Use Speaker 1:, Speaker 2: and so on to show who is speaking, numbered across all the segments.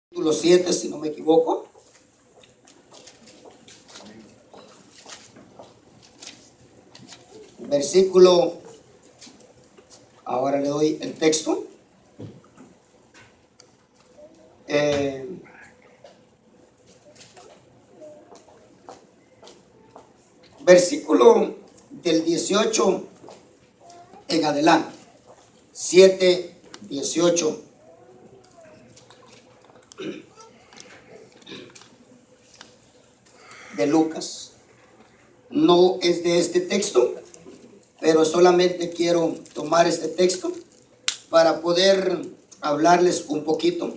Speaker 1: Capítulo 7, si no me equivoco. Versículo, ahora le doy el texto. Versículo del 18 en adelante. 7, 18. De Lucas. No es de este texto, pero solamente quiero tomar este texto para poder hablarles un poquito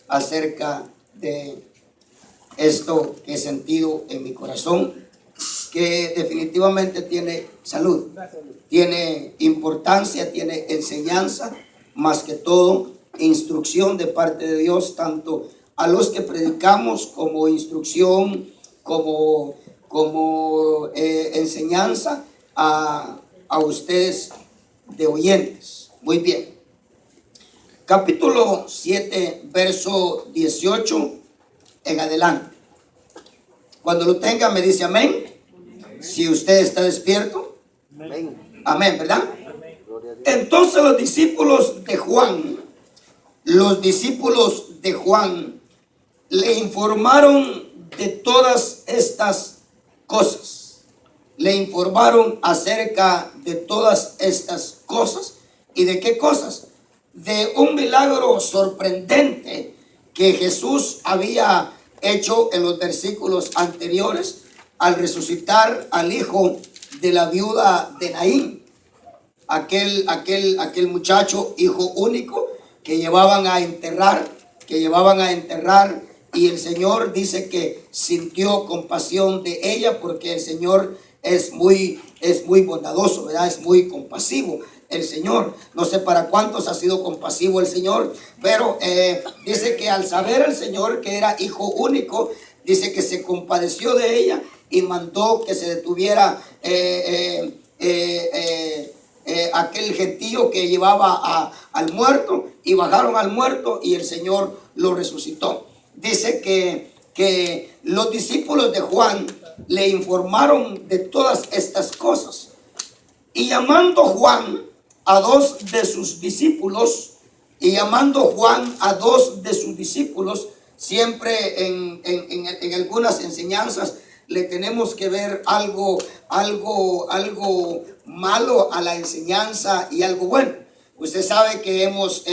Speaker 1: acerca de esto que he sentido en mi corazón, que definitivamente tiene salud, tiene importancia, tiene enseñanza, más que todo instrucción de parte de Dios, tanto a los que predicamos como instrucción, como enseñanza a ustedes de oyentes. Muy bien. Capítulo 7, verso 18 en adelante. Cuando lo tenga me dice amén. Si usted está despierto. Amén. Amén, ¿verdad? Amén. Entonces los discípulos de Juan le informaron de todas estas cosas. Le informaron acerca de todas estas cosas. ¿Y de qué cosas? De un milagro sorprendente que Jesús había hecho en los versículos anteriores al resucitar al hijo de la viuda de Naín, aquel muchacho hijo único que llevaban a enterrar, y el Señor dice que sintió compasión de ella, porque el Señor es muy bondadoso, ¿verdad? Es muy compasivo. El Señor, no sé para cuántos ha sido compasivo el Señor, pero dice que al saber el Señor que era hijo único, dice que se compadeció de ella y mandó que se detuviera aquel gentío que llevaba al muerto, y bajaron al muerto y el Señor lo resucitó. Dice que los discípulos de Juan le informaron de todas estas cosas, y llamando Juan a dos de sus discípulos, siempre en algunas enseñanzas le tenemos que ver algo malo a la enseñanza y algo bueno. Usted sabe que hemos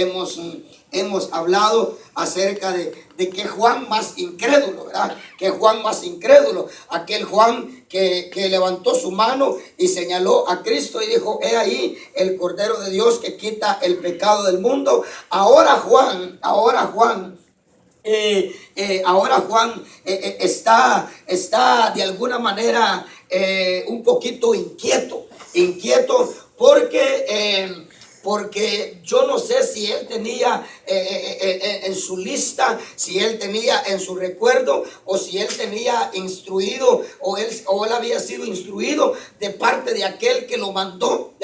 Speaker 1: hablado acerca de que Juan más incrédulo, ¿verdad? Que Juan más incrédulo, aquel Juan que levantó su mano y señaló a Cristo y dijo: he ahí el Cordero de Dios que quita el pecado del mundo. Ahora Juan está de alguna manera un poquito inquieto porque yo no sé si él tenía en su lista, si él tenía en su recuerdo, o si él tenía instruido, o él había sido instruido de parte de aquel que lo mandó,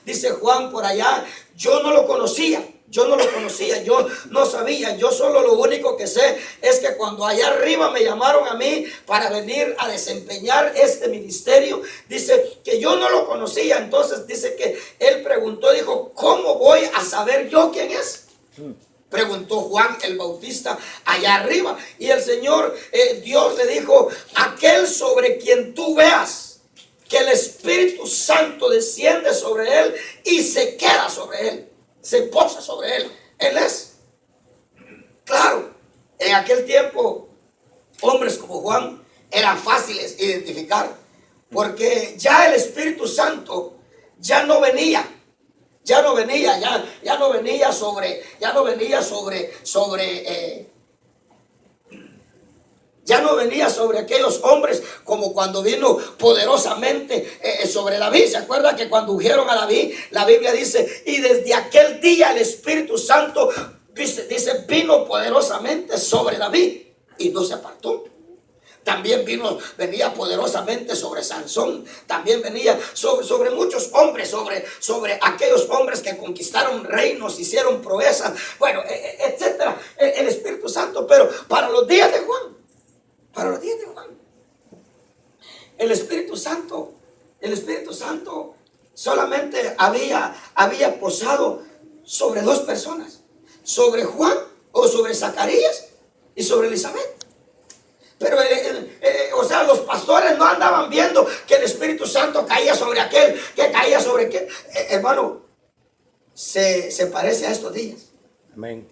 Speaker 1: Dice Juan por allá: yo no lo conocía, yo no sabía. Yo solo lo único que sé es que cuando allá arriba me llamaron a mí para venir a desempeñar este ministerio, dice que yo no lo conocía. Entonces dice que él preguntó, dijo: ¿cómo voy a saber yo quién es? Preguntó Juan el Bautista allá arriba. Y el Señor, Dios le dijo: aquel sobre quien tú veas que el Espíritu Santo desciende sobre él y se queda sobre él, se posa sobre él, él es. Claro, en aquel tiempo hombres como Juan eran fáciles de identificar, porque ya el Espíritu Santo ya no venía sobre aquellos hombres como cuando vino poderosamente sobre David. ¿Se acuerda que cuando ungieron a David, la Biblia dice: y desde aquel día el Espíritu Santo dice vino poderosamente sobre David y no se apartó? También venía poderosamente sobre Sansón. También venía sobre muchos hombres, sobre aquellos hombres que conquistaron reinos, hicieron proezas, bueno, etcétera. había posado sobre dos personas, sobre Juan o sobre Zacarías y sobre Elizabeth. Pero, o sea, los pastores no andaban viendo que el Espíritu Santo caía sobre aquel, que caía sobre aquel. Hermano, se parece a estos días.
Speaker 2: Amén.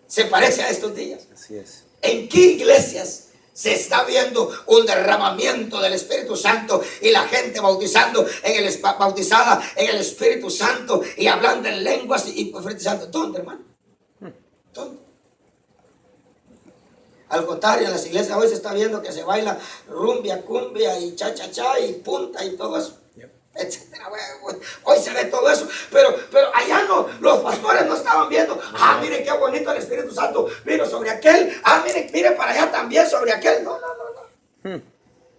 Speaker 1: Se parece a estos días.
Speaker 2: Así es.
Speaker 1: ¿En qué iglesias se está viendo un derramamiento del Espíritu Santo y la gente bautizada en el Espíritu Santo y hablando en lenguas y profetizando? ¿Dónde, hermano? ¿Dónde? Al contrario, en las iglesias hoy se está viendo que se baila rumbia, cumbia y cha-cha-cha y punta y todo eso, etcétera. Hoy se ve todo eso, pero allá no, los pastores no estaban viendo. Ah, mire qué bonito el Espíritu Santo vino sobre aquel. Ah, mire para allá también sobre aquel. No.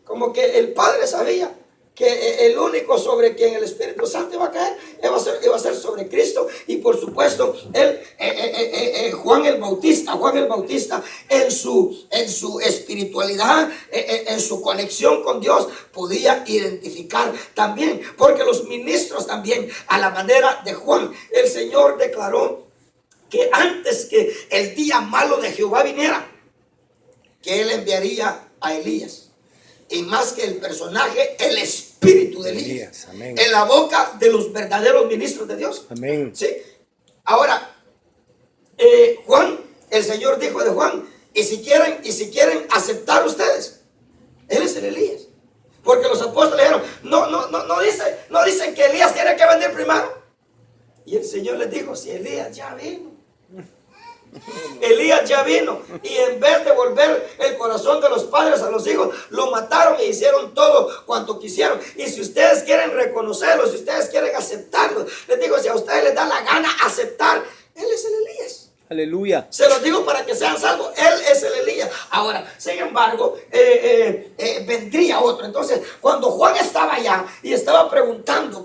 Speaker 1: Como que el Padre sabía que el único sobre quien el Espíritu Santo iba a caer iba a ser sobre Cristo. Y por supuesto Juan el Bautista en su espiritualidad, en su conexión con Dios, podía identificar también, porque los ministros también, a la manera de Juan, el Señor declaró que antes que el día malo de Jehová viniera, que Él enviaría a Elías. Y más que el personaje, el espíritu de Elías, en la boca de los verdaderos ministros de Dios.
Speaker 2: Amén.
Speaker 1: ¿Sí? Ahora, Juan, el Señor dijo de Juan, y si quieren aceptar ustedes, Él es el Elías. Porque los apóstoles dijeron, no dicen que Elías tiene que venir primero. Y el Señor les dijo, si Elías ya vino. Elías ya vino, y en vez de volver el corazón de los padres a los hijos, lo mataron e hicieron todo cuanto quisieron. Y si ustedes quieren reconocerlo, si ustedes quieren aceptarlo, les digo, si a ustedes les da la gana aceptar, Él es el Elías.
Speaker 2: Aleluya.
Speaker 1: Se los digo para que sean salvos. Él es el Elías. Ahora, sin embargo, vendría otro. Entonces, cuando Juan estaba allá y estaba preguntando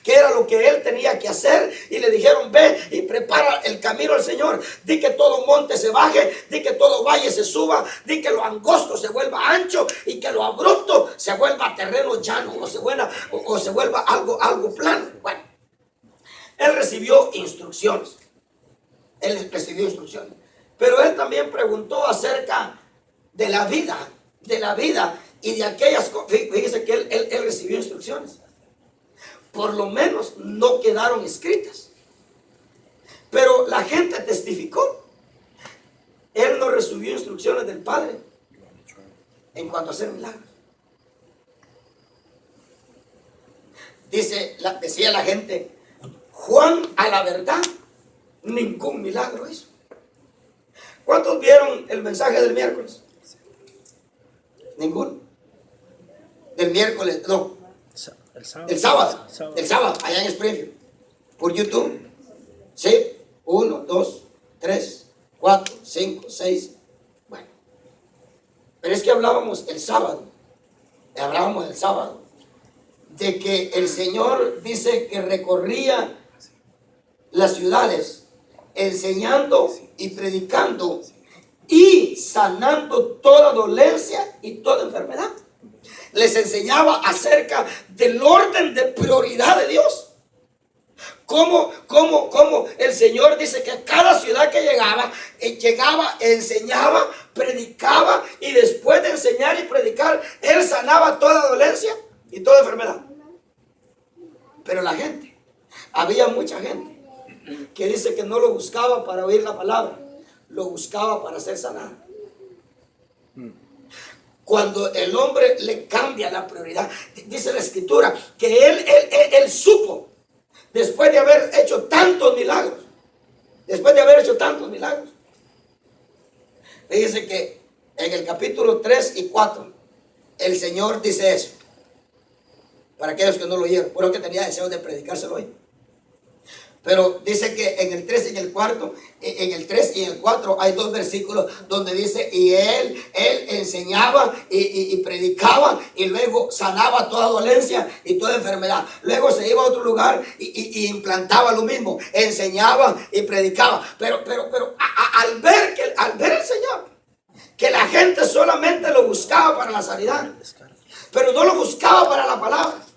Speaker 1: qué era lo que él tenía que hacer, y le dijeron, ve y prepara el camino al Señor. Di que todo monte se baje, di que todo valle se suba, di que lo angosto se vuelva ancho y que lo abrupto se vuelva terreno llano o se vuelva algo plano. Bueno, él recibió instrucciones. Pero él también preguntó acerca de la vida y de aquellas cosas. Fíjese que él recibió instrucciones. Por lo menos no quedaron escritas. Pero la gente testificó. Él no recibió instrucciones del Padre en cuanto a hacer milagros. Decía la gente, Juan a la verdad ningún milagro hizo. ¿Cuántos vieron el mensaje del miércoles? Ninguno. Del miércoles, no. El sábado, allá en Springfield. Por YouTube. Sí. 1, 2, 3, 4, 5, 6. Bueno. Pero es que hablábamos el sábado. De que el Señor dice que recorría las ciudades enseñando y predicando y sanando toda dolencia y toda enfermedad. Les enseñaba acerca del orden de prioridad de Dios. Cómo el Señor dice que cada ciudad que llegaba, enseñaba, predicaba, y después de enseñar y predicar, Él sanaba toda dolencia y toda enfermedad. Pero la gente, había mucha gente que dice que no lo buscaba para oír la palabra, lo buscaba para ser sanado. Cuando el hombre le cambia la prioridad, dice la Escritura que él supo, después de haber hecho tantos milagros, fíjese que en el capítulo 3 y 4 el Señor dice eso, para aquellos que no lo oyeron, por lo que tenía deseo de predicárselo hoy. Pero dice que en el 3 y en el 4, en el 3 y en el 4 hay dos versículos donde dice, y él enseñaba y predicaba, y luego sanaba toda dolencia y toda enfermedad. Luego se iba a otro lugar y implantaba lo mismo, enseñaba y predicaba. Pero al ver el Señor que la gente solamente lo buscaba para la sanidad, pero no lo buscaba para la palabra,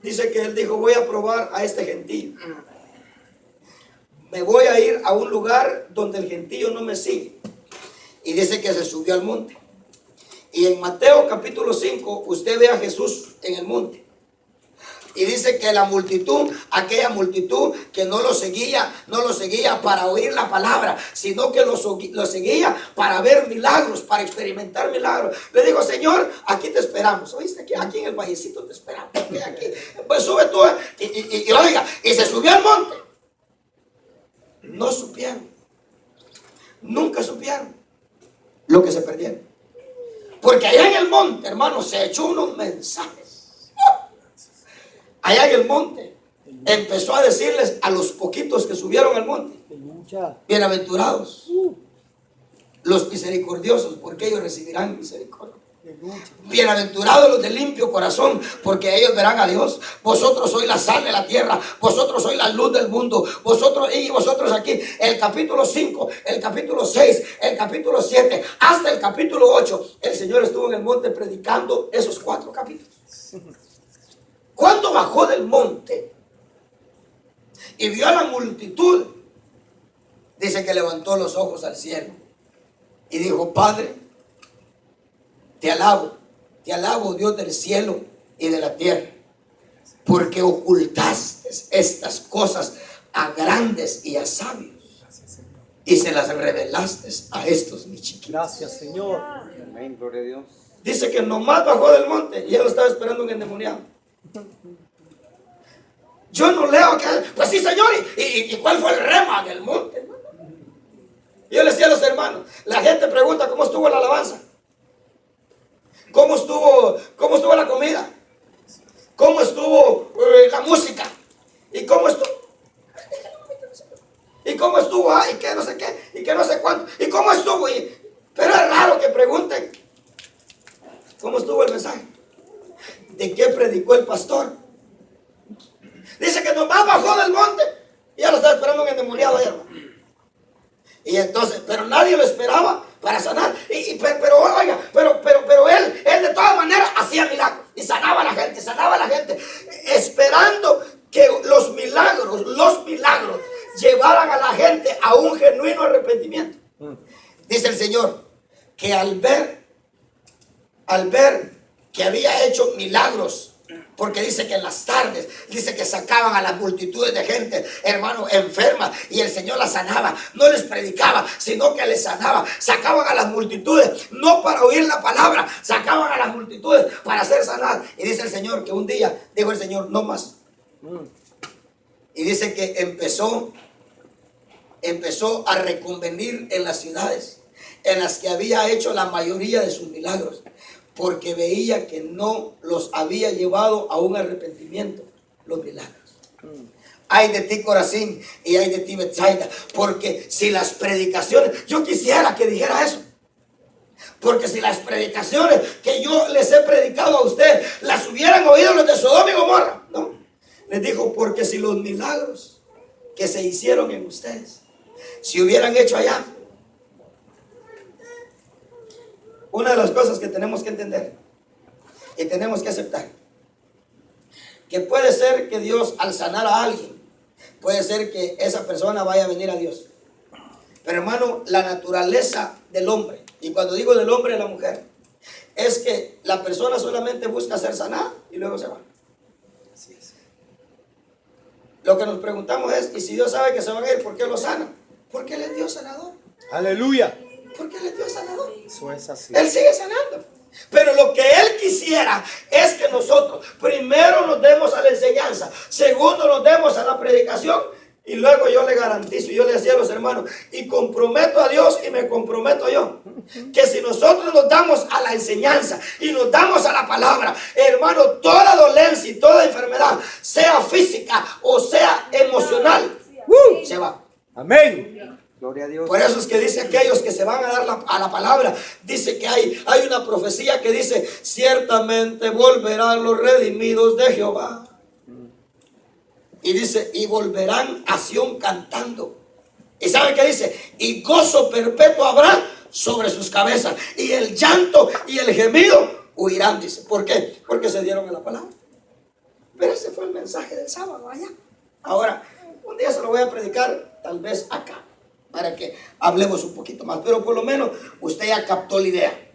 Speaker 1: dice que él dijo, voy a probar a este gentío. Me voy a ir a un lugar donde el gentío no me sigue. Y dice que se subió al monte. Y en Mateo capítulo 5, usted ve a Jesús en el monte. Y dice que la multitud, aquella multitud que no lo seguía para oír la palabra, sino que lo seguía para ver milagros, para experimentar milagros. Le digo, Señor, aquí te esperamos. ¿Oíste? Aquí en el vallecito te esperamos. Aquí. Pues sube tú. Y oiga, y se subió al monte. No supieron. Nunca supieron lo que se perdieron. Porque allá en el monte, hermano, se echó unos mensajes. Allá en el monte empezó a decirles a los poquitos que subieron al monte: bienaventurados los misericordiosos, porque ellos recibirán misericordia. Bienaventurados los de limpio corazón, porque ellos verán a Dios. Vosotros sois la sal de la tierra, vosotros sois la luz del mundo. Vosotros aquí, el capítulo 5, el capítulo 6, el capítulo 7, hasta el capítulo 8, el Señor estuvo en el monte predicando esos 4 capítulos. Cuando bajó del monte y vio a la multitud, dice que levantó los ojos al cielo y dijo: Padre, te alabo, Dios del cielo y de la tierra, porque ocultaste estas cosas a grandes y a sabios y se las revelaste a estos mis chiquitos.
Speaker 2: Gracias, Señor. Amén, gloria a Dios.
Speaker 1: Dice que nomás bajó del monte y él lo estaba esperando un endemoniado. Yo no leo que, pues sí, Señor, ¿y cuál fue el rema del monte? Yo le decía a los hermanos, la gente pregunta cómo estuvo la alabanza, cómo estuvo la comida, cómo estuvo la música, y cómo estuvo, y que no sé qué, y que no sé cuánto, y cómo estuvo, pero es raro que pregunten cómo estuvo el mensaje, de qué predicó el pastor. Dice que nomás bajó del monte y ya lo estaba esperando un endemoniado allá, hermano. Y entonces, pero nadie lo esperaba para sanar. Pero oiga, pero él de todas maneras hacía milagros y sanaba a la gente, esperando que los milagros llevaran a la gente a un genuino arrepentimiento. Dice el Señor que al ver que había hecho milagros, porque dice que en las tardes, dice que sacaban a las multitudes de gente, hermano, enferma, y el Señor las sanaba. No les predicaba, sino que les sanaba. Sacaban a las multitudes, no para oír la palabra, sacaban a las multitudes para ser sanadas. Y dice el Señor que un día, dijo el Señor, no más. Y dice que empezó a reconvenir en las ciudades en las que había hecho la mayoría de sus milagros, porque veía que no los había llevado a un arrepentimiento los milagros. Ay de ti, Corazín, y ay de ti, Betsaida, porque si las predicaciones, yo quisiera que dijera eso, porque si las predicaciones que yo les he predicado a usted las hubieran oído los de Sodoma y Gomorra, no, les dijo, porque si los milagros que se hicieron en ustedes se hubieran hecho allá. Una de las cosas que tenemos que entender y tenemos que aceptar, que puede ser que Dios, al sanar a alguien, puede ser que esa persona vaya a venir a Dios. Pero hermano, la naturaleza del hombre, y cuando digo del hombre, de la mujer, es que la persona solamente busca ser sanada y luego se va. Así es. Lo que nos preguntamos es, ¿y si Dios sabe que se van a ir, por qué lo sana? Porque Él es Dios sanador.
Speaker 2: Aleluya.
Speaker 1: Porque Él es Dios sanador.
Speaker 2: Eso es así.
Speaker 1: Él sigue sanando. Pero lo que Él quisiera es que nosotros primero nos demos a la enseñanza, segundo nos demos a la predicación, y luego yo le garantizo, yo le decía a los hermanos, y comprometo a Dios y me comprometo yo, que si nosotros nos damos a la enseñanza y nos damos a la palabra, hermano, toda dolencia y toda enfermedad, sea física o sea emocional, se va.
Speaker 2: Amén. Gloria a Dios.
Speaker 1: Por eso es que dice aquellos que se van a dar a la palabra, dice que hay una profecía que dice, ciertamente volverán los redimidos de Jehová. Y dice, y volverán a Sión cantando. ¿Y sabe qué dice? Y gozo perpetuo habrá sobre sus cabezas, y el llanto y el gemido huirán, dice. ¿Por qué? Porque se dieron a la palabra. Pero ese fue el mensaje del sábado allá. Ahora, un día se lo voy a predicar, tal vez acá, para que hablemos un poquito más. Pero por lo menos usted ya captó la idea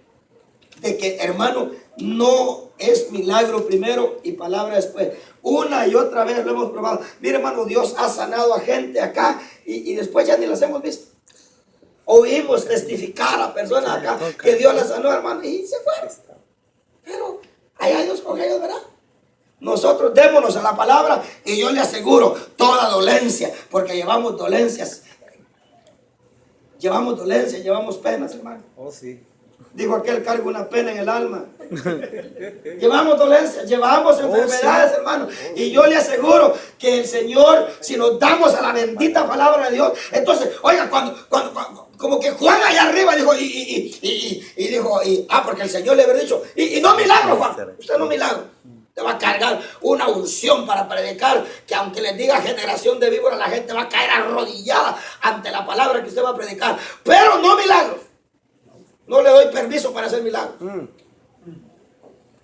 Speaker 1: de que, hermano, no es milagro primero y palabra después. Una y otra vez lo hemos probado. Mire, hermano, Dios ha sanado a gente acá y después ya ni las hemos visto. Oímos testificar a personas acá que Dios las sanó, hermano, y se fueron. Pero allá Dios con ellos, ¿verdad? Nosotros démonos a la palabra y yo le aseguro toda dolencia, porque llevamos dolencias. Llevamos penas, hermano.
Speaker 2: Oh, sí.
Speaker 1: Dijo aquel, cargo una pena en el alma. Llevamos dolencias, llevamos enfermedades,
Speaker 2: sí,
Speaker 1: hermano. Y yo le aseguro que el Señor, si nos damos a la bendita palabra de Dios, entonces, oiga, cuando como que Juan allá arriba dijo, porque el Señor le había dicho, y no milagro, Juan, usted no milagro. Te va a cargar una unción para predicar, que aunque les diga generación de víboras, la gente va a caer arrodillada ante la palabra que usted va a predicar. Pero no milagros. No le doy permiso para hacer milagros.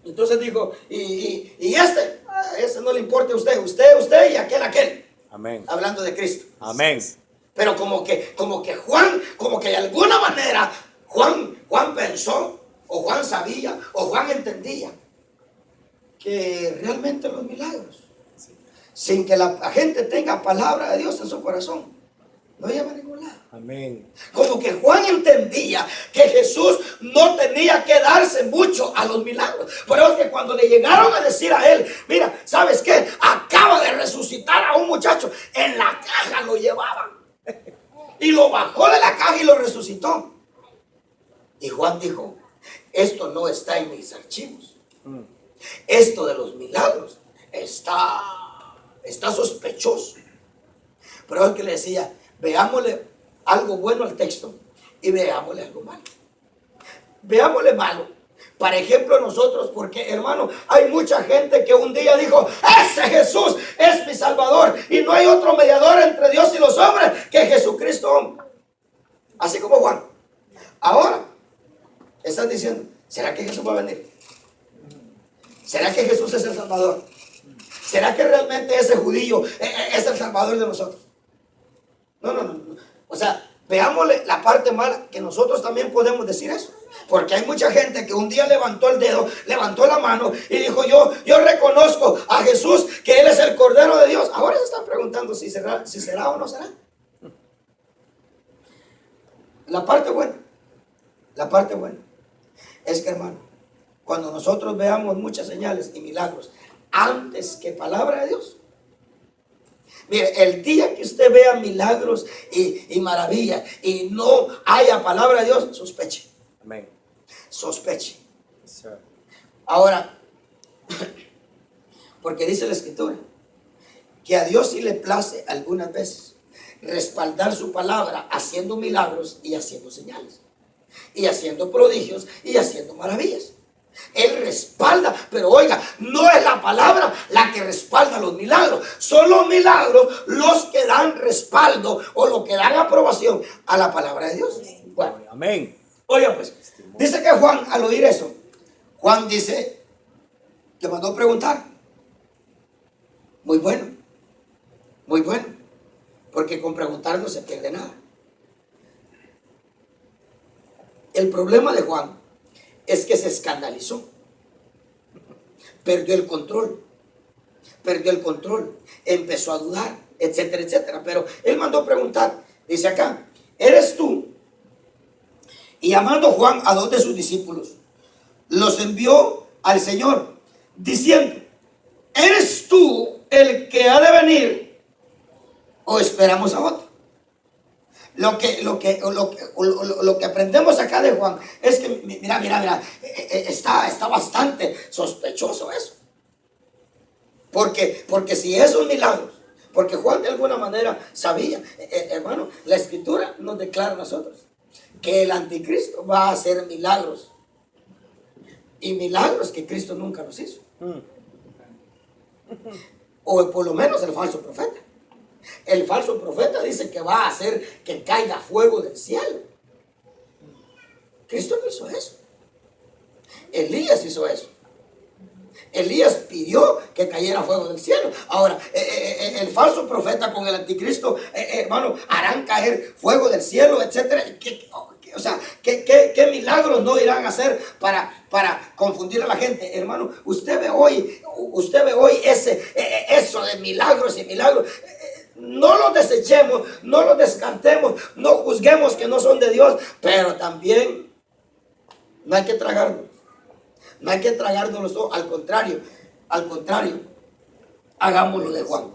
Speaker 1: Entonces dijo, ese no le importa a usted y aquel.
Speaker 2: Amén.
Speaker 1: Hablando de Cristo.
Speaker 2: Amén.
Speaker 1: Pero como que Juan, como que de alguna manera, Juan pensó, o Juan sabía, o Juan entendía, que realmente los milagros, sin que la gente tenga palabra de Dios en su corazón, no lleva a ningún lado.
Speaker 2: Amén.
Speaker 1: Como que Juan entendía que Jesús no tenía que darse mucho a los milagros. Por eso es que cuando le llegaron a decir a él, mira, ¿sabes qué? Acaba de resucitar a un muchacho, en la caja lo llevaban. Y lo bajó de la caja y lo resucitó. Y Juan dijo, esto no está en mis archivos. Esto de los milagros está sospechoso. Pero es que le decía, veámosle algo bueno al texto y veámosle algo malo. Veámosle malo. Por ejemplo, nosotros, porque hermano, hay mucha gente que un día dijo, ese Jesús es mi Salvador y no hay otro mediador entre Dios y los hombres que Jesucristo hombre. Así como Juan. Ahora, están diciendo, ¿será que Jesús va a venir? ¿Será que Jesús es el Salvador? ¿Será que realmente ese judío es el Salvador de nosotros? No. O sea, veámosle la parte mala, que nosotros también podemos decir eso. Porque hay mucha gente que un día levantó el dedo, levantó la mano y dijo, yo reconozco a Jesús, que Él es el Cordero de Dios. Ahora se están preguntando si será o no será. La parte buena es que, hermano, cuando nosotros veamos muchas señales y milagros antes que palabra de Dios, mire, el día que usted vea milagros y maravillas y no haya palabra de Dios, sospeche.
Speaker 2: Amén.
Speaker 1: Sospeche.
Speaker 2: Yes, sir.
Speaker 1: Ahora, porque dice la Escritura que a Dios sí le place algunas veces respaldar su palabra haciendo milagros y haciendo señales, y haciendo prodigios y haciendo maravillas. Él respalda, pero oiga, no es la palabra la que respalda los milagros. Son los milagros los que dan respaldo o los que dan aprobación a la palabra de Dios. Bueno,
Speaker 2: amén.
Speaker 1: Oiga pues, dice que Juan al oír eso, Juan dice, le mandó preguntar. Muy bueno, porque con preguntar no se pierde nada. El problema de Juan es que se escandalizó, perdió el control, empezó a dudar, etcétera, etcétera. Pero él mandó preguntar, dice acá, ¿eres tú? Y llamando Juan a 2 de sus discípulos, los envió al Señor, diciendo, ¿eres tú el que ha de venir o esperamos a otro? Lo que aprendemos acá de Juan es que, mira, está bastante sospechoso eso. Porque si esos milagros, porque Juan de alguna manera sabía, hermano, la Escritura nos declara a nosotros que el anticristo va a hacer milagros. Y milagros que Cristo nunca los hizo. O por lo menos el falso profeta. El falso profeta dice que va a hacer que caiga fuego del cielo. Cristo no hizo eso. Elías hizo eso. Elías pidió que cayera fuego del cielo. Ahora, el falso profeta con el anticristo, hermano, harán caer fuego del cielo, etcétera. O sea, ¿qué milagros no irán a hacer para confundir a la gente? Hermano, usted ve hoy eso de milagros y milagros. No los desechemos, no los descartemos, no juzguemos que no son de Dios, pero también no hay que tragarnos. No hay que tragárnoslo todo, al contrario, hagámoslo de Juan.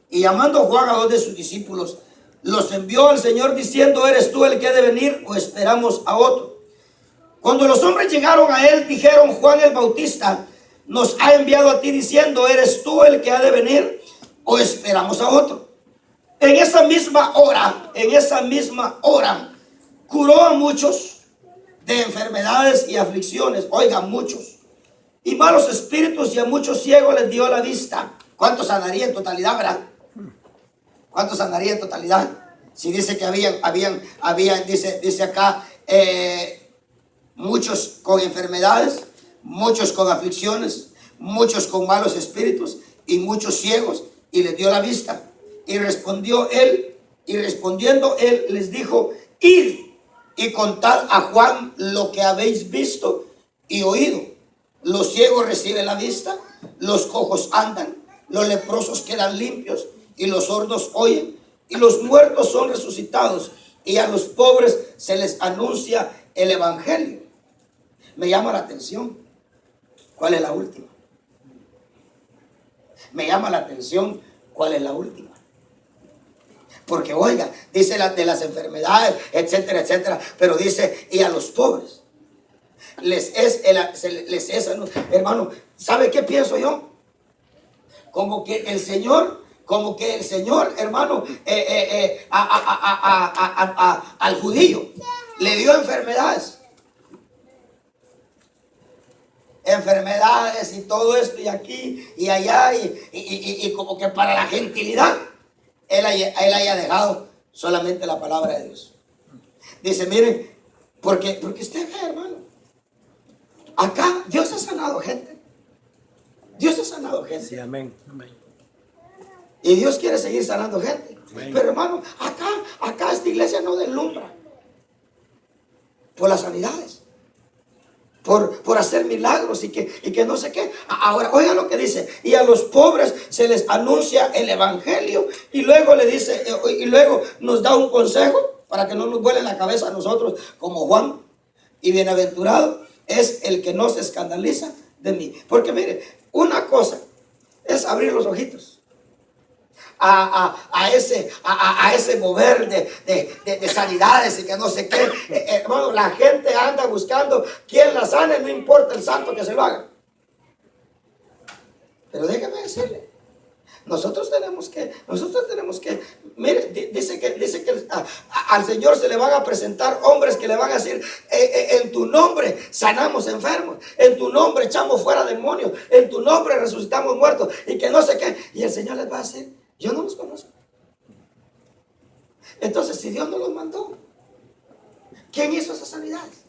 Speaker 1: Y llamando Juan a 2 de sus discípulos, los envió al Señor diciendo: ¿eres tú el que ha de venir o esperamos a otro? Cuando los hombres llegaron a él, dijeron: Juan el Bautista nos ha enviado a ti diciendo: ¿eres tú el que ha de venir o esperamos a otro? En esa misma hora, curó a muchos de enfermedades y aflicciones. Oigan, muchos. Y malos espíritus, y a muchos ciegos les dio la vista. ¿Cuántos sanaría en totalidad, verdad? ¿Cuántos sanaría en totalidad? Si dice que habían, dice acá, muchos con enfermedades, muchos con aflicciones, muchos con malos espíritus y muchos ciegos, y les dio la vista. Y respondiendo él les dijo: id y contad a Juan lo que habéis visto y oído. Los ciegos reciben la vista, los cojos andan, los leprosos quedan limpios y los sordos oyen, y los muertos son resucitados, y a los pobres se les anuncia el evangelio. Me llama la atención. ¿Cuál es la última? Me llama la atención. ¿Cuál es la última? Porque oiga, dice de las enfermedades, etcétera, etcétera, pero dice: y a los pobres les es, hermano, ¿sabe qué pienso yo? Como que el Señor, hermano, al judío le dio enfermedades y todo esto, y aquí y allá, y como que para la gentilidad él haya dejado solamente la palabra de Dios. Dice: miren, porque usted ve, hermano, acá Dios ha sanado gente. Dios ha sanado gente.
Speaker 2: Sí, amén.
Speaker 1: Y Dios quiere seguir sanando gente.
Speaker 2: Amén.
Speaker 1: Pero hermano, acá esta iglesia no deslumbra por las sanidades, por hacer milagros y que no sé qué. Ahora, oiga lo que dice: y a los pobres se les anuncia el evangelio. Y luego le dice, y luego nos da un consejo para que no nos vuele la cabeza a nosotros como Juan. Y bienaventurado es el que no se escandaliza de mí. Porque mire, una cosa es abrir los ojitos a ese mover de sanidades y que no sé qué. Hermano, la gente anda buscando quien la sane, no importa el santo que se lo haga. Pero déjame decirle, nosotros tenemos que, mire, dice que al Señor se le van a presentar hombres que le van a decir: en tu nombre sanamos enfermos, en tu nombre echamos fuera demonios, en tu nombre resucitamos muertos, y que no sé qué. Y el Señor les va a decir: yo no los conozco. Entonces, si Dios no los mandó, ¿quién hizo esas sanidades?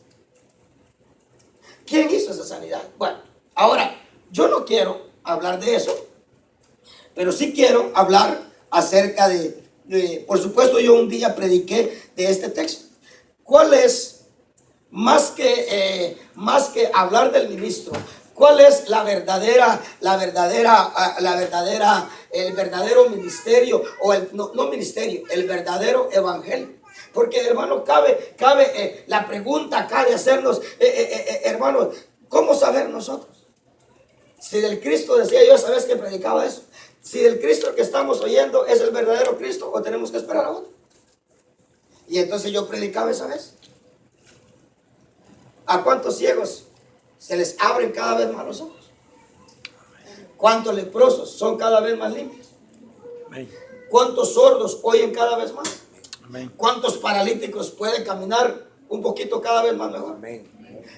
Speaker 1: ¿Quién hizo esa sanidad? Bueno, ahora, yo no quiero hablar de eso, pero sí quiero hablar acerca de, por supuesto, yo un día prediqué de este texto. ¿Cuál es, más que hablar del ministro, cuál es el verdadero ministerio, o no ministerio, el verdadero evangelio? Porque, hermano, cabe la pregunta, cabe hacernos, hermano, ¿cómo saber nosotros? Si del Cristo, decía yo, ¿sabes que predicaba eso? Si del Cristo que estamos oyendo es el verdadero Cristo, o tenemos que esperar a otro. Y entonces yo predicaba esa vez. ¿A cuántos ciegos se les abren cada vez más los ojos? ¿Cuántos leprosos son cada vez más limpios? ¿Cuántos sordos oyen cada vez más? ¿Cuántos paralíticos pueden caminar un poquito cada vez más mejor?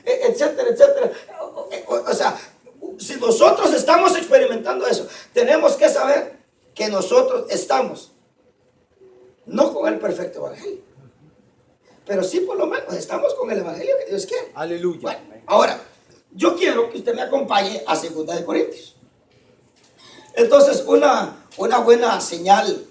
Speaker 1: Etcétera, etcétera. O sea, si nosotros estamos experimentando eso, tenemos que saber que nosotros estamos no con el perfecto evangelio, pero sí por lo menos estamos con el evangelio que Dios quiere.
Speaker 2: Aleluya.
Speaker 1: Bueno, ahora, Yo quiero que usted me acompañe a 2 de Corintios. Entonces, una buena señal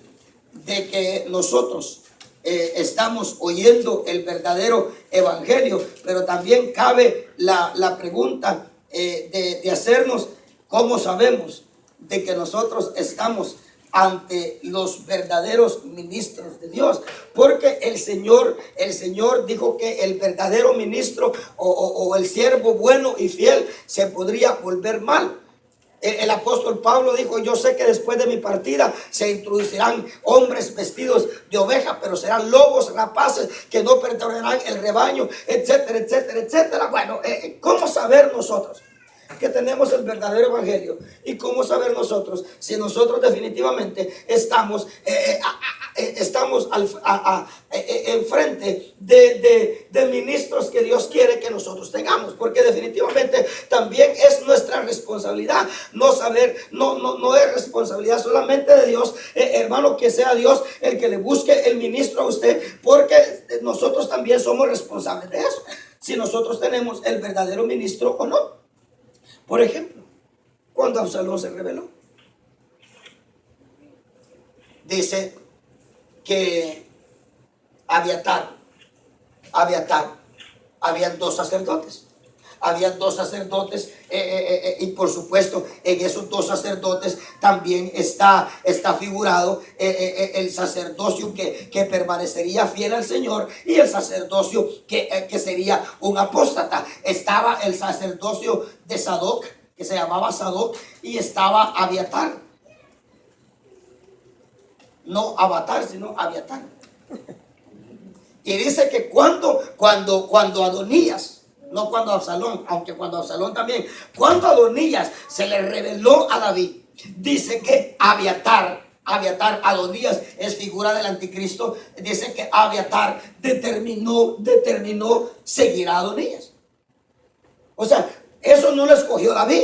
Speaker 1: de que nosotros estamos oyendo el verdadero evangelio, pero también cabe la pregunta de hacernos cómo sabemos de que nosotros estamos ante los verdaderos ministros de Dios, porque el Señor dijo que el verdadero ministro o el siervo bueno y fiel se podría volver mal. El apóstol Pablo dijo: yo sé que después de mi partida se introducirán hombres vestidos de oveja, pero serán lobos rapaces que no pertencerán el rebaño, etcétera, etcétera, etcétera. Bueno, ¿cómo saber nosotros que tenemos el verdadero evangelio? Y cómo saber nosotros si nosotros definitivamente estamos enfrente de ministros que Dios quiere que nosotros tengamos, porque definitivamente también es nuestra responsabilidad no saber. No es responsabilidad solamente de Dios, hermano, que sea Dios el que le busque el ministro a usted, porque nosotros también somos responsables de eso, si nosotros tenemos el verdadero ministro o no. Por ejemplo, cuando Absalón se rebeló, dice que habían dos sacerdotes. Habían dos sacerdotes y por supuesto en esos dos sacerdotes también está figurado el sacerdocio que permanecería fiel al Señor, y el sacerdocio que sería un apóstata. Estaba el sacerdocio de Sadoc, que se llamaba Sadoc, y estaba Abiatar. No Avatar, sino Abiatar. Y dice que cuando Adonías, no cuando Absalón, aunque cuando Absalón también, cuando Adonías se le reveló a David, dice que Abiatar, Adonías es figura del anticristo, dice que Abiatar determinó seguir a Adonías. O sea, eso no lo escogió David,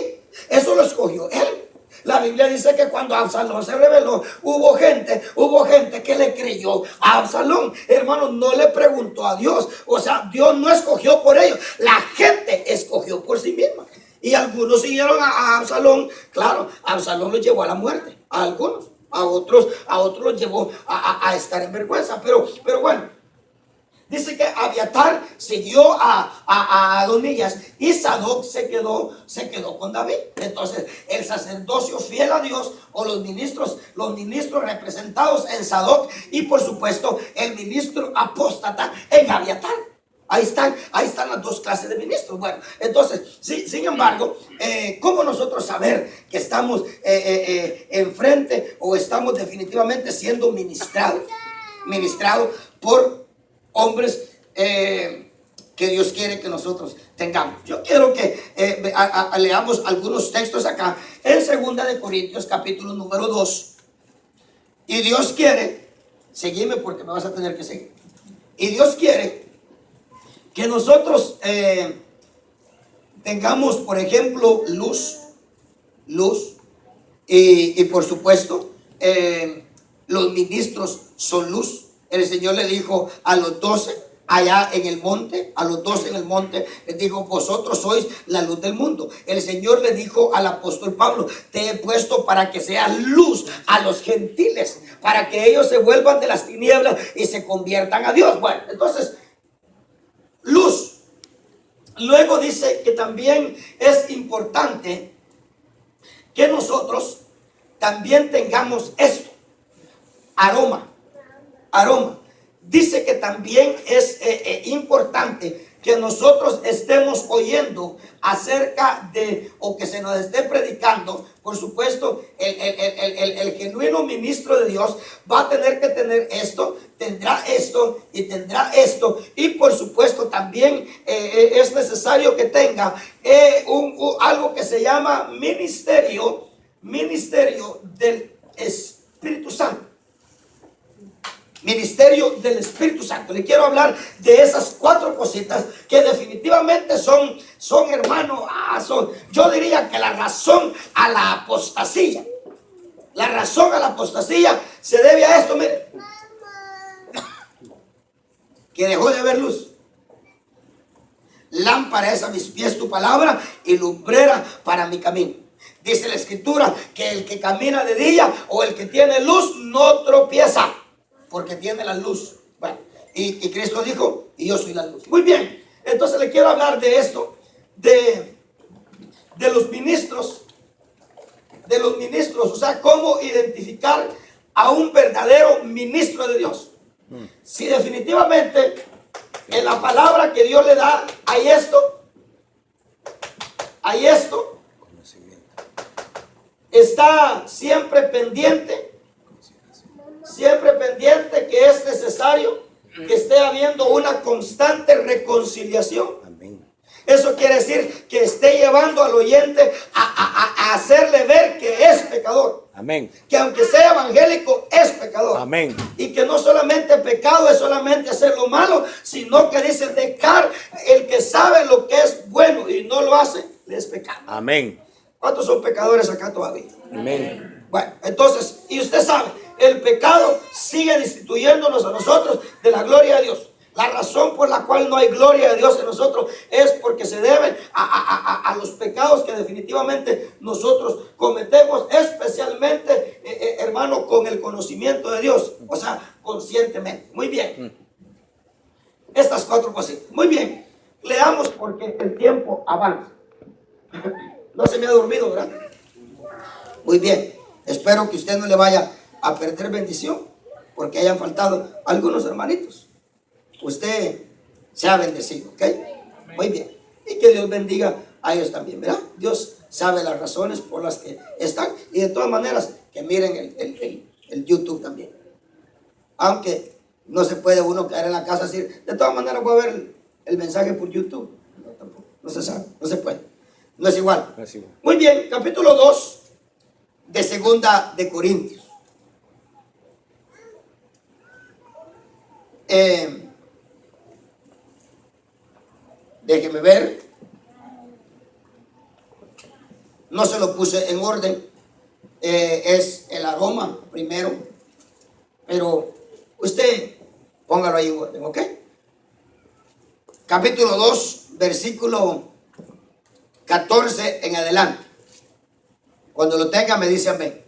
Speaker 1: eso lo escogió él. La Biblia dice que cuando Absalón se rebeló, hubo gente que le creyó a Absalón. Hermano, no le preguntó a Dios. O sea, Dios no escogió por ellos. La gente escogió por sí misma. Y algunos siguieron a Absalón. Claro, Absalón los llevó a la muerte. A algunos. A otros los llevó a estar en vergüenza. Pero bueno. Dice que Abiatar siguió a Adonías y Sadoc se quedó con David. Entonces, el sacerdocio fiel a Dios, o los ministros representados en Sadoc, y por supuesto el ministro apóstata en Abiatar. Ahí están las dos clases de ministros. Bueno, entonces, sin embargo, ¿cómo nosotros saber que estamos enfrente o estamos definitivamente siendo ministrados por hombres que Dios quiere que nosotros tengamos? Yo quiero que leamos algunos textos acá en 2 de Corintios capítulo número 2. Y Dios quiere, seguime porque me vas a tener que seguir. Y Dios quiere que nosotros tengamos, por ejemplo, luz, y por supuesto los ministros son luz. El Señor le dijo a los 12 allá en el monte, les dijo: vosotros sois la luz del mundo. El Señor le dijo al apóstol Pablo: te he puesto para que seas luz a los gentiles, para que ellos se vuelvan de las tinieblas y se conviertan a Dios. Bueno, entonces, luz. Luego dice que también es importante que nosotros también tengamos esto: aroma. Dice que también es importante que nosotros estemos oyendo acerca de, o que se nos esté predicando. Por supuesto, el genuino ministro de Dios va a tener que tener esto, tendrá esto y tendrá esto. Y por supuesto también es necesario que tenga algo que se llama ministerio del Espíritu Santo. Ministerio del Espíritu Santo. Le quiero hablar de esas 4 cositas que definitivamente son hermano, yo diría que la razón a la apostasía. La razón a la apostasía se debe a esto, mire, que dejó de haber luz. lámpara es a mis pies tu palabra y lumbrera para mi camino. Dice la escritura que el que camina de día o el que tiene luz no tropieza, porque tiene la luz. Bueno, y Cristo dijo, y yo soy la luz. Muy bien, entonces le quiero hablar de esto, de los ministros, o sea, cómo identificar a un verdadero ministro de Dios. Si definitivamente en la palabra que Dios le da hay esto, está siempre pendiente que es necesario que esté habiendo una constante reconciliación.
Speaker 2: Amén.
Speaker 1: Eso quiere decir que esté llevando al oyente a hacerle ver que es pecador.
Speaker 2: Amén.
Speaker 1: Que aunque sea evangélico es pecador.
Speaker 2: Amén.
Speaker 1: Y que no solamente pecado es solamente hacer lo malo, sino que dice dejar el que sabe lo que es bueno y no lo hace, le es pecado.
Speaker 2: Amén.
Speaker 1: ¿Cuántos son pecadores acá todavía?
Speaker 2: Amén.
Speaker 1: Bueno, entonces, y usted sabe, el pecado sigue destituyéndonos a nosotros de la gloria de Dios. La razón por la cual no hay gloria de Dios en nosotros es porque se debe a los pecados que definitivamente nosotros cometemos, especialmente, hermano, con el conocimiento de Dios, o sea, conscientemente. Muy bien. Estas 4 cositas. Muy bien. Leamos porque el tiempo avanza. No se me ha dormido, ¿verdad? Muy bien. Espero que usted no le vaya a perder bendición porque hayan faltado algunos hermanitos. Usted sea bendecido, ¿ok? Muy bien. Y que Dios bendiga a ellos también, ¿verdad? Dios sabe las razones por las que están. Y de todas maneras, que miren el YouTube también. Aunque no se puede uno quedar en la casa y decir, de todas maneras voy a ver el mensaje por YouTube. No, tampoco. No se sabe, no se puede. No es igual.
Speaker 2: No es igual.
Speaker 1: Muy bien, capítulo 2 de Segunda de Corintios. Déjeme ver. No se lo puse en orden. Es el aroma primero. Pero usted póngalo ahí en orden, ¿ok? Capítulo 2, versículo 14 en adelante. Cuando lo tenga me dice amén.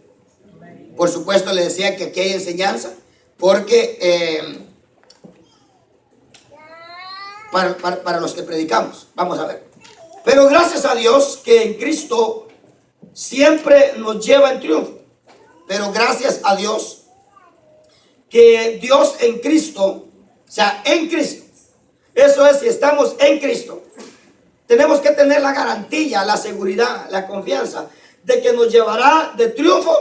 Speaker 1: Por supuesto le decía que aquí hay enseñanza. Porque para los que predicamos. Vamos a ver. Pero gracias a Dios que en Cristo siempre nos lleva en triunfo. Pero gracias a Dios que Dios en Cristo, o sea, en Cristo. Eso es, si estamos en Cristo, tenemos que tener la garantía, la seguridad, la confianza de que nos llevará de triunfo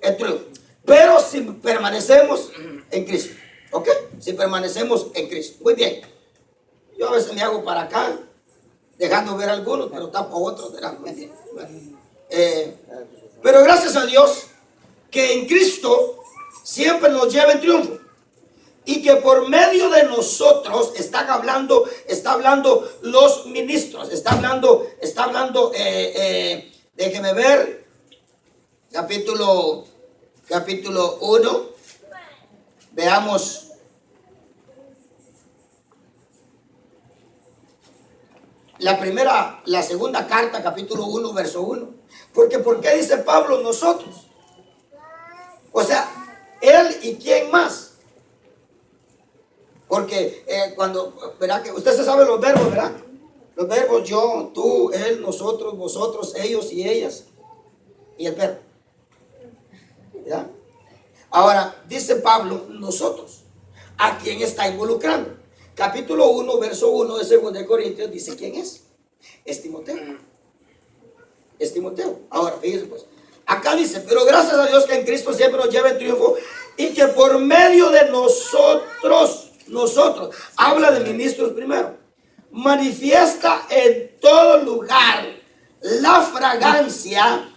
Speaker 1: en triunfo. Pero si permanecemos en Cristo, ¿ok? Si permanecemos en Cristo. Muy bien. Yo a veces me hago para acá, dejando ver algunos, pero tapo otros, ¿verdad? Muy bien. Pero gracias a Dios que en Cristo siempre nos lleva en triunfo. Y que por medio de nosotros está hablando los ministros. Está hablando, déjeme ver, capítulo 1. Veamos. La segunda carta, capítulo 1, verso 1. Porque ¿por qué dice Pablo nosotros? O sea, él y quién más. Porque cuando, ¿verdad? Que usted se sabe los verbos, ¿verdad? Los verbos yo, tú, él, nosotros, vosotros, ellos y ellas. Y el verbo. ¿Verdad? Ahora, dice Pablo, nosotros. ¿A quién está involucrando? Capítulo 1, verso 1 de 2 de Corintios dice quién es. Es Timoteo. Es Timoteo. Ahora, fíjense pues. Acá dice, pero gracias a Dios que en Cristo siempre nos lleva en triunfo y que por medio de nosotros, habla de ministros primero, manifiesta en todo lugar la fragancia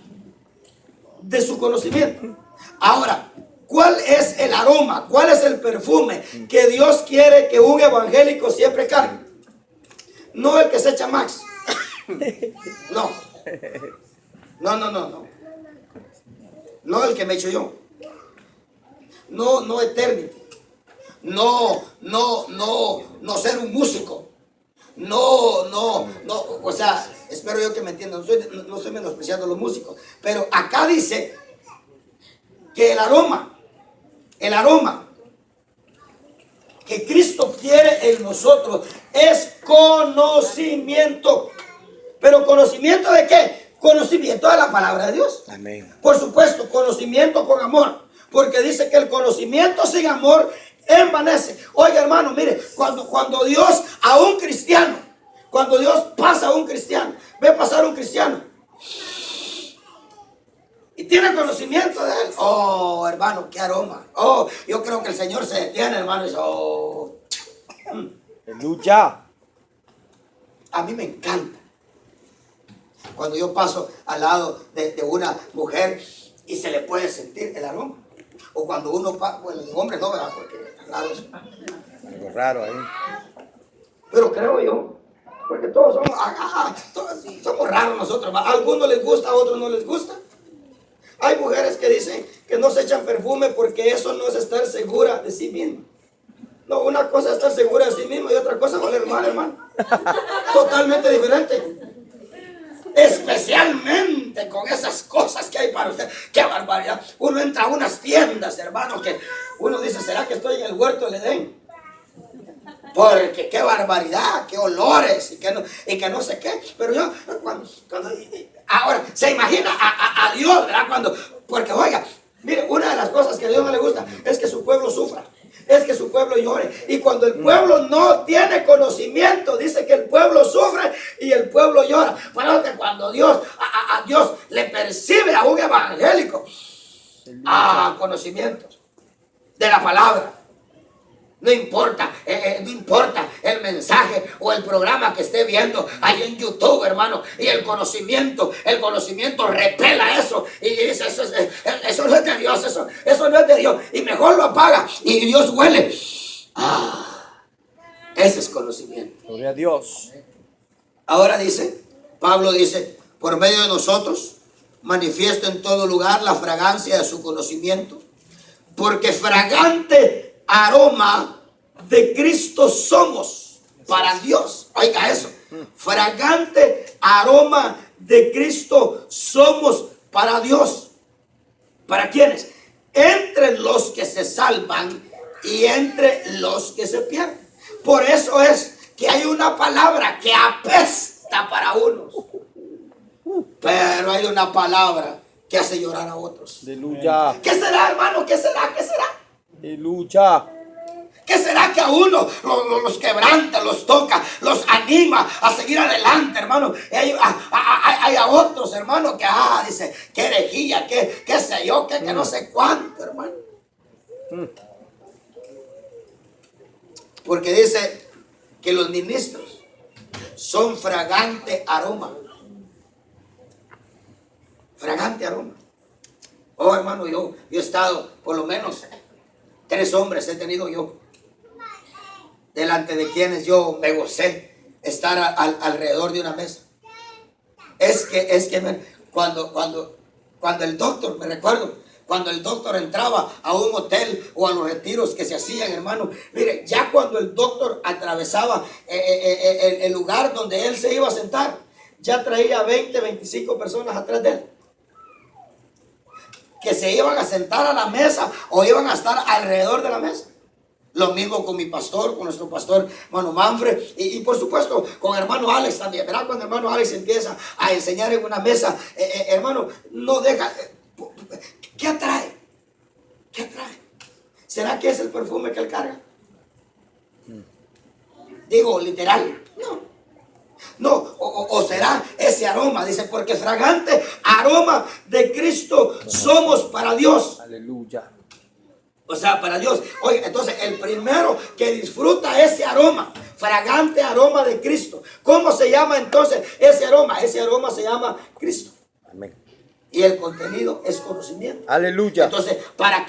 Speaker 1: de su conocimiento. Ahora, ¿cuál es el aroma? ¿Cuál es el perfume que Dios quiere que un evangélico siempre cargue? No el que se echa Max. No. No el que me echo yo. No Eternity. No ser un músico. no, o sea, espero yo que me entiendan, no estoy menospreciando a los músicos, pero acá dice que el aroma que Cristo quiere en nosotros es conocimiento. ¿Pero conocimiento de qué? Conocimiento de la palabra de Dios.
Speaker 2: Amén.
Speaker 1: Por supuesto, conocimiento con amor, porque dice que el conocimiento sin amor envanece. Oiga, hermano, mire, cuando Dios a un cristiano, cuando Dios pasa a un cristiano, ve pasar un cristiano y tiene conocimiento de él, oh, hermano, qué aroma. Oh, yo creo que el Señor se detiene, hermano, y dice, oh.
Speaker 2: Aleluya.
Speaker 1: A mí me encanta cuando yo paso al lado de una mujer y se le puede sentir el aroma. O cuando uno pasa, bueno, los hombres no, ¿verdad? Porque es raro eso.
Speaker 2: Algo raro ahí.
Speaker 1: Pero creo yo, porque todos somos raros nosotros. A algunos les gusta, a otros no les gusta. Hay mujeres que dicen que no se echan perfume porque eso no es estar segura de sí misma. No, una cosa es estar segura de sí misma y otra cosa es oler mal, hermano. Totalmente diferente. Especialmente con esas cosas que hay para usted. ¡Qué barbaridad! Uno entra a unas tiendas, hermano, que uno dice, ¿será que estoy en el huerto del Edén? Porque qué barbaridad, qué olores y que no sé qué. Pero yo, ahora, se imagina a Dios, ¿verdad? Porque oiga, mire, una de las cosas que a Dios no le gusta es que su pueblo sufra. Es que su pueblo llore. Y cuando el pueblo no tiene conocimiento, dice que el pueblo sufre y el pueblo llora. Pero que cuando Dios, a Dios le percibe a un evangélico conocimientos de la palabra. No importa el mensaje o el programa que esté viendo ahí en YouTube, hermano. Y el conocimiento repela eso. Y dice, eso no es de Dios, eso no es de Dios. Y mejor lo apaga y Dios huele. Ese es conocimiento.
Speaker 2: Gloria a Dios.
Speaker 1: Ahora Pablo dice, por medio de nosotros manifiesto en todo lugar la fragancia de su conocimiento. Porque fragante aroma de Cristo somos para Dios. Oiga eso. Fragante aroma de Cristo somos para Dios. ¿Para quiénes? Entre los que se salvan y entre los que se pierden. Por eso es que hay una palabra que apesta para unos, pero hay una palabra que hace llorar a otros.
Speaker 2: Aleluya.
Speaker 1: ¿Qué será, hermano? ¿Qué será? ¿Qué será?
Speaker 2: Aleluya.
Speaker 1: ¿Qué será que a uno los quebranta, los toca, los anima a seguir adelante, hermano? Hay a otros, hermano, que dice, qué herejía, qué sé yo, que no sé cuánto, hermano. Porque dice que los ministros son fragante aroma. Fragante aroma. Oh, hermano, yo he estado, por lo menos 3 hombres he tenido yo, delante de quienes yo me gocé estar alrededor de una mesa. Es que cuando el doctor, me recuerdo, cuando el doctor entraba a un hotel o a los retiros que se hacían, hermano, mire, ya cuando el doctor atravesaba el lugar donde él se iba a sentar, ya traía 20, 25 personas atrás de él, que se iban a sentar a la mesa o iban a estar alrededor de la mesa. Lo mismo con mi pastor, con nuestro pastor, hermano Manfred, y por supuesto con hermano Alex también. ¿Verdad? Cuando hermano Alex empieza a enseñar en una mesa, hermano, no deja. ¿Qué atrae? ¿Qué atrae? ¿Será que es el perfume que él carga? Digo, literal. No, o será ese aroma. Dice, porque fragante aroma de Cristo somos para Dios.
Speaker 2: Aleluya.
Speaker 1: O sea, para Dios. Oye, entonces el primero que disfruta ese aroma, fragante aroma de Cristo. ¿Cómo se llama entonces ese aroma? Ese aroma se llama Cristo.
Speaker 2: Amén.
Speaker 1: Y el contenido es conocimiento.
Speaker 2: Aleluya.
Speaker 1: Entonces, ¿para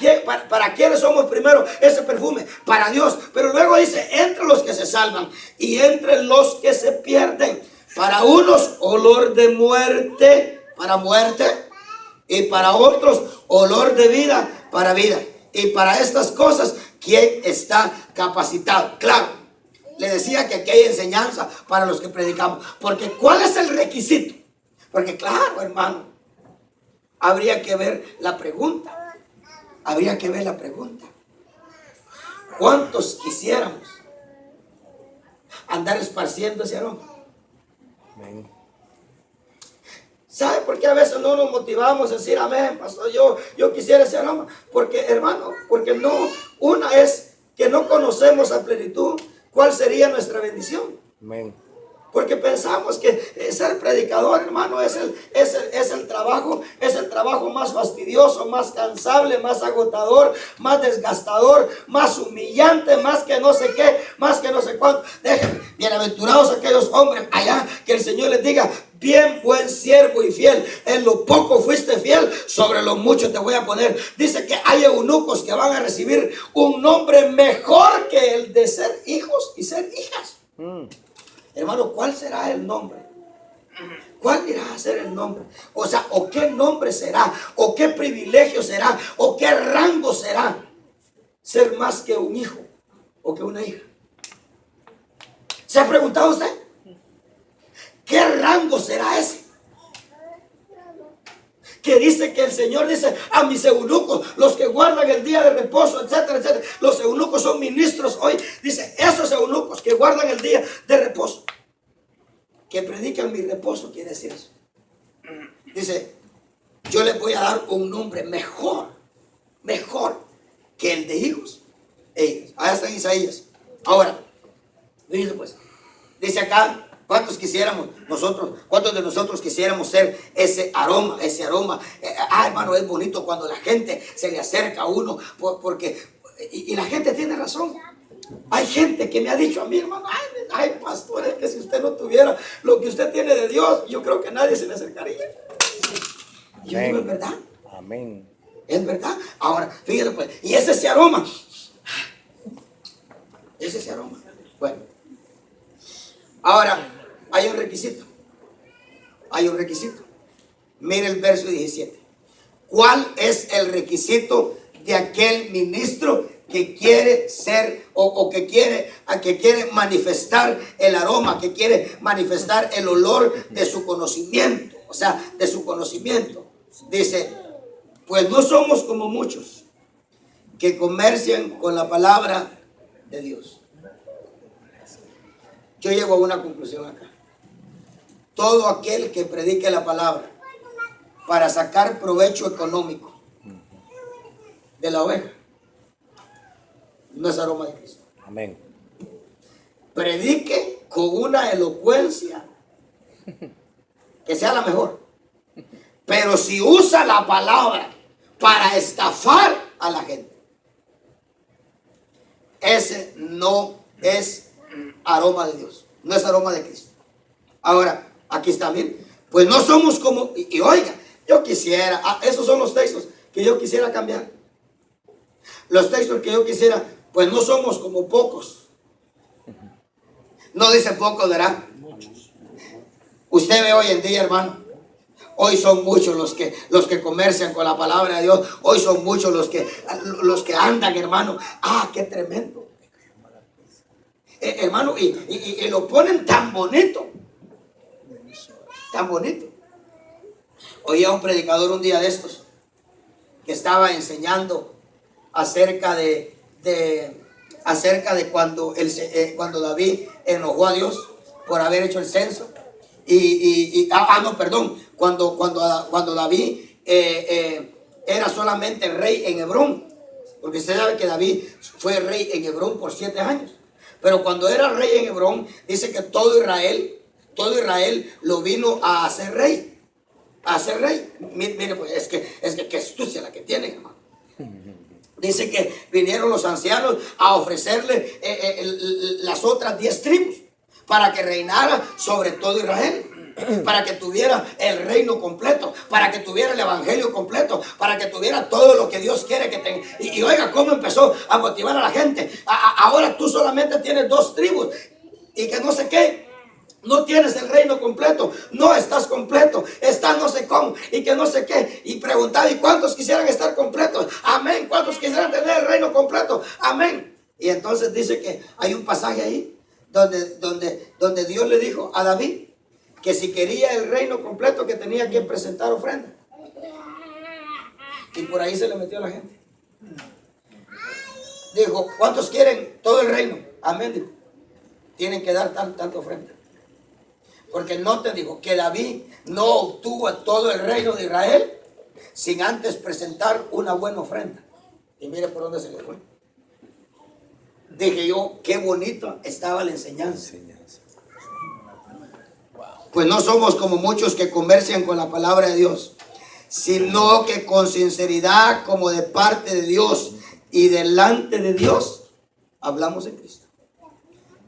Speaker 1: quiénes somos primero ese perfume? Para Dios. Pero luego dice, entre los que se salvan y entre los que se pierden. Para unos, olor de muerte, para muerte. Y para otros, olor de vida, para vida. Y para estas cosas, ¿quién está capacitado? Claro, le decía que aquí hay enseñanza para los que predicamos. Porque ¿cuál es el requisito? Porque claro, hermano, habría que ver la pregunta. Habría que ver la pregunta. ¿Cuántos quisiéramos andar esparciendo ese aroma?
Speaker 2: Amén.
Speaker 1: ¿Sabe por qué a veces no nos motivamos a decir amén, pastor? Yo quisiera ese aroma. Porque, hermano, porque no, una es que no conocemos a plenitud cuál sería nuestra bendición.
Speaker 2: Amén.
Speaker 1: Porque pensamos que ser predicador, hermano, es el trabajo más fastidioso, más cansable, más agotador, más desgastador, más humillante, más que no sé qué, más que no sé cuánto. Déjenme, bienaventurados aquellos hombres allá, que el Señor les diga: bien, buen siervo y fiel, en lo poco fuiste fiel, sobre lo mucho te voy a poner. Dice que hay eunucos que van a recibir un nombre mejor que el de ser hijos y ser hijas. Hermano, ¿cuál será el nombre? ¿Cuál irá a ser el nombre? O sea, ¿o qué nombre será? ¿O qué privilegio será? ¿O qué rango será? Ser más que un hijo o que una hija. ¿Se ha preguntado usted? ¿Qué rango será ese? Que dice que el Señor dice a mis eunucos, los que guardan el día de reposo, etcétera, etcétera. Los eunucos son ministros hoy. Dice, esos eunucos que guardan el día de reposo, que predican mi reposo, quiere decir eso. Dice, yo les voy a dar un nombre mejor que el de hijos e hijas. Ahí está en Isaías. Ahora, dice pues, dice acá, ¿cuántos de nosotros quisiéramos ser ese aroma? Hermano, es bonito cuando la gente se le acerca a uno, porque, y la gente tiene razón. Hay gente que me ha dicho a mí, hermano, ay, pastor, es que si usted no tuviera lo que usted tiene de Dios, yo creo que nadie se le acercaría. Y yo digo, es verdad.
Speaker 2: Amén.
Speaker 1: Es verdad. Ahora, fíjate pues, y es ese aroma. Es ese aroma. Bueno. Ahora, hay un requisito. Mire el verso 17. ¿Cuál es el requisito de aquel ministro que quiere ser o que quiere manifestar el aroma, que quiere manifestar el olor de su conocimiento? O sea, de su conocimiento. Dice, pues no somos como muchos que comercian con la palabra de Dios. Yo llego a una conclusión acá. Todo aquel que predique la palabra para sacar provecho económico de la oveja no es aroma de Cristo.
Speaker 2: Amén.
Speaker 1: Predique con una elocuencia que sea la mejor. Pero si usa la palabra para estafar a la gente, ese no es aroma de Dios, no es aroma de Cristo. Ahora, aquí está bien. Pues no somos como, y oiga, yo quisiera, esos son los textos que yo quisiera cambiar. Los textos que yo quisiera, pues no somos como pocos. No dice pocos, ¿verdad? Usted ve hoy en día, hermano, hoy son muchos los que comercian con la palabra de Dios. Hoy son muchos los que andan, hermano. Qué tremendo. Hermano, y lo ponen tan bonito. Tan bonito. Oía un predicador un día de estos que estaba enseñando acerca de cuando David enojó a Dios por haber hecho el censo. Cuando David era solamente rey en Hebrón, porque usted sabe que David fue rey en Hebrón por 7 años. Pero cuando era rey en Hebrón, dice que todo Israel lo vino a hacer rey. Mire, pues es que qué astucia la que tienen, hermano. Dice que vinieron los ancianos a ofrecerle las otras 10 tribus para que reinara sobre todo Israel, para que tuviera el reino completo, para que tuviera el evangelio completo, para que tuviera todo lo que Dios quiere que tenga. Y oiga cómo empezó a motivar a la gente. Ahora tú solamente tienes 2 tribus y que no sé qué. No tienes el reino completo, no estás completo, estás no sé cómo y que no sé qué. Y preguntaba, ¿y cuántos quisieran estar completos? Amén. ¿Cuántos quisieran tener el reino completo? Amén. Y entonces dice que hay un pasaje ahí donde Dios le dijo a David que si quería el reino completo que tenía que presentar ofrenda. Y por ahí se le metió a la gente. Dijo, ¿cuántos quieren todo el reino? Amén, dijo. Tienen que dar tanta ofrenda. Porque no te dijo que David no obtuvo todo el reino de Israel sin antes presentar una buena ofrenda. Y mire por dónde se le fue. Dije yo, qué bonito estaba la enseñanza. Pues no somos como muchos que comercian con la palabra de Dios, sino que con sinceridad, como de parte de Dios y delante de Dios, hablamos en Cristo.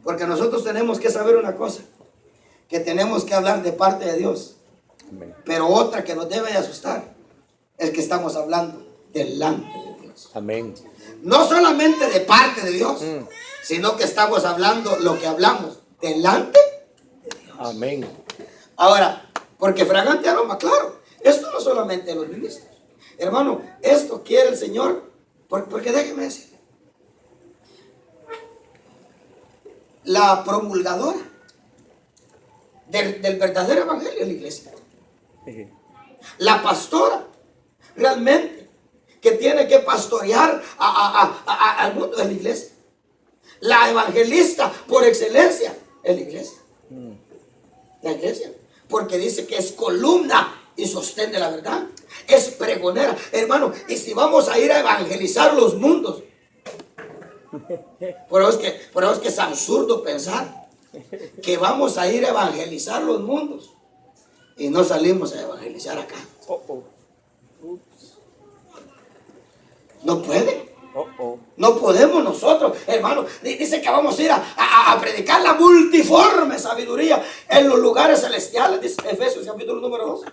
Speaker 1: Porque nosotros tenemos que saber una cosa, que tenemos que hablar de parte de Dios.
Speaker 2: Amén.
Speaker 1: Pero otra que nos debe de asustar es que estamos hablando delante de Dios.
Speaker 2: Amén.
Speaker 1: No solamente de parte de Dios, sino que estamos hablando lo que hablamos delante de Dios.
Speaker 2: Amén.
Speaker 1: Ahora, porque fragante aroma, claro, esto no solamente de los ministros. Hermano, esto quiere el Señor, porque déjeme decirle, la promulgadora del verdadero evangelio es la iglesia. La pastora realmente que tiene que pastorear al mundo es la iglesia. La evangelista por excelencia es la iglesia. La iglesia, porque dice que es columna y sostén de la verdad, es pregonera, hermano. Y si vamos a ir a evangelizar los mundos, por eso es que es absurdo pensar que vamos a ir a evangelizar los mundos y no salimos a evangelizar acá. No puede. No podemos nosotros, hermano. Dice que vamos a ir a predicar la multiforme sabiduría en los lugares celestiales, dice Efesios capítulo número 12.